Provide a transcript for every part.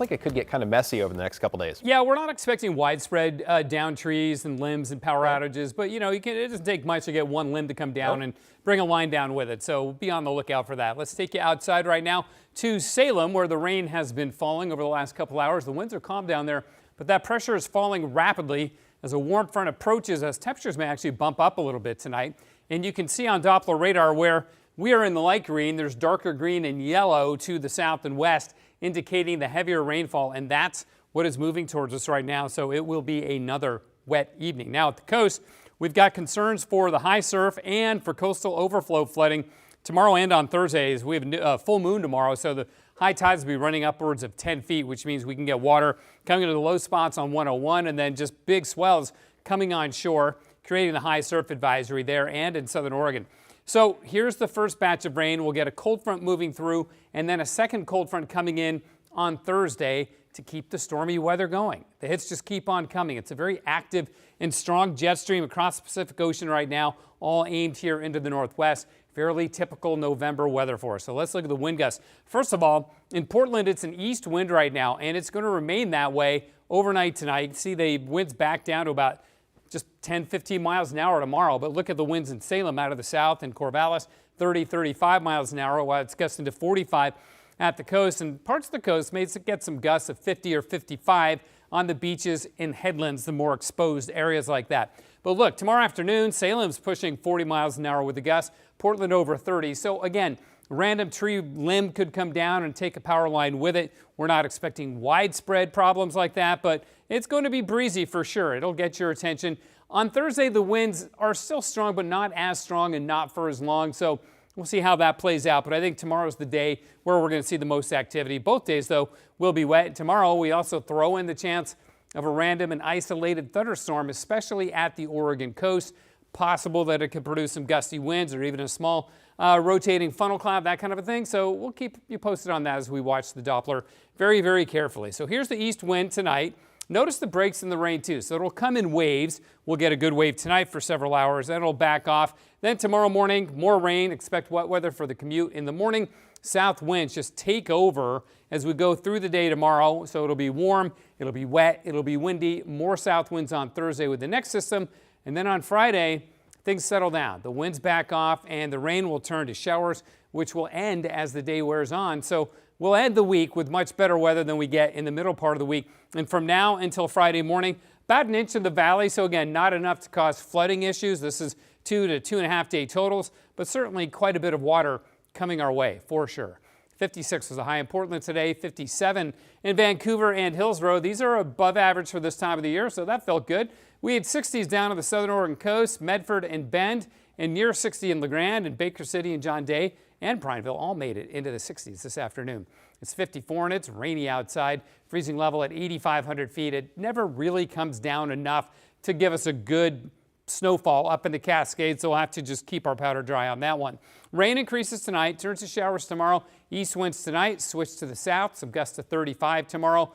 Like it could get kind of messy over the next couple days. Yeah, we're not expecting widespread down trees and limbs and power outages, but it doesn't take much to get one limb to come down and bring a line down with it. So be on the lookout for that. Let's take you outside right now to Salem, where the rain has been falling over the last couple hours. The winds are calm down there, but that pressure is falling rapidly as a warm front approaches, as temperatures may actually bump up a little bit tonight. And you can see on Doppler radar where we are in the light green, there's darker green and yellow to the south and west, indicating the heavier rainfall, and that's what is moving towards us right now. So it will be another wet evening. Now at the coast, we've got concerns for the high surf and for coastal overflow flooding tomorrow and on Thursdays. We have a full moon tomorrow, so the high tides will be running upwards of 10 feet, which means we can get water coming into the low spots on 101 and then just big swells coming on shore, creating the high surf advisory there and in southern Oregon. So here's the first batch of rain. We'll get a cold front moving through and then a second cold front coming in on Thursday to keep the stormy weather going. The hits just keep on coming. It's a very active and strong jet stream across the Pacific Ocean right now, all aimed here into the northwest. Fairly typical November weather for us. So let's look at the wind gusts. First of all, in Portland, it's an east wind right now, and it's going to remain that way overnight tonight. You can see the winds back down to about just 10, 15 miles an hour tomorrow. But look at the winds in Salem out of the south and Corvallis, 30, 35 miles an hour, while it's gusting to 45 at the coast. And parts of the coast may get some gusts of 50 or 55 on the beaches and headlands, the more exposed areas like that. But look, tomorrow afternoon, Salem's pushing 40 miles an hour with the gusts, Portland over 30. So again, random tree limb could come down and take a power line with it. We're not expecting widespread problems like that, but it's going to be breezy for sure. It'll get your attention. On Thursday, the winds are still strong, but not as strong and not for as long. So we'll see how that plays out. But I think tomorrow's the day where we're going to see the most activity. Both days, though, will be wet. Tomorrow, we also throw in the chance of a random and isolated thunderstorm, especially at the Oregon coast. Possible that it could produce some gusty winds or even a small rotating funnel cloud, that kind of a thing. So we'll keep you posted on that as we watch the Doppler very, very carefully. So here's the east wind tonight. Notice the breaks in the rain too. So it'll come in waves. We'll get a good wave tonight for several hours. Then it'll back off. Then tomorrow morning, more rain. Expect wet weather for the commute in the morning. South winds just take over as we go through the day tomorrow. So it'll be warm, it'll be wet, it'll be windy. More south winds on Thursday with the next system. And then on Friday, things settle down. The winds back off and the rain will turn to showers, which will end as the day wears on. So we'll end the week with much better weather than we get in the middle part of the week. And from now until Friday morning, about an inch in the valley. So again, not enough to cause flooding issues. This is 2 to 2.5 day totals, but certainly quite a bit of water coming our way for sure. 56 was the high in Portland today, 57 in Vancouver and Hillsborough. These are above average for this time of the year, so that felt good. We had 60s down on the southern Oregon coast, Medford and Bend, and near 60 in LeGrand, and Baker City and John Day and Prineville all made it into the 60s this afternoon. It's 54 and it's rainy outside, freezing level at 8,500 feet. It never really comes down enough to give us a good snowfall up in the Cascades, so we'll have to just keep our powder dry on that one. Rain increases tonight, turns to showers tomorrow. East winds tonight, switch to the south, some gusts to 35 tomorrow.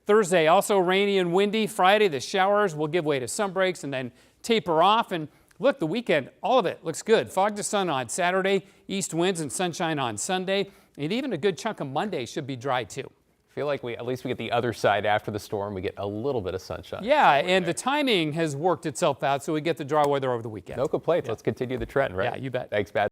Thursday, also rainy and windy. Friday, the showers will give way to some breaks and then taper off. And look, the weekend, all of it looks good. Fog to sun on Saturday, east winds and sunshine on Sunday, and even a good chunk of Monday should be dry too. I feel like at least we get the other side after the storm. We get a little bit of sunshine. Yeah, and the timing has worked itself out, so we get the dry weather over the weekend. No complaints. Yeah. Let's continue the trend, right? Yeah, you bet. Thanks, Matt.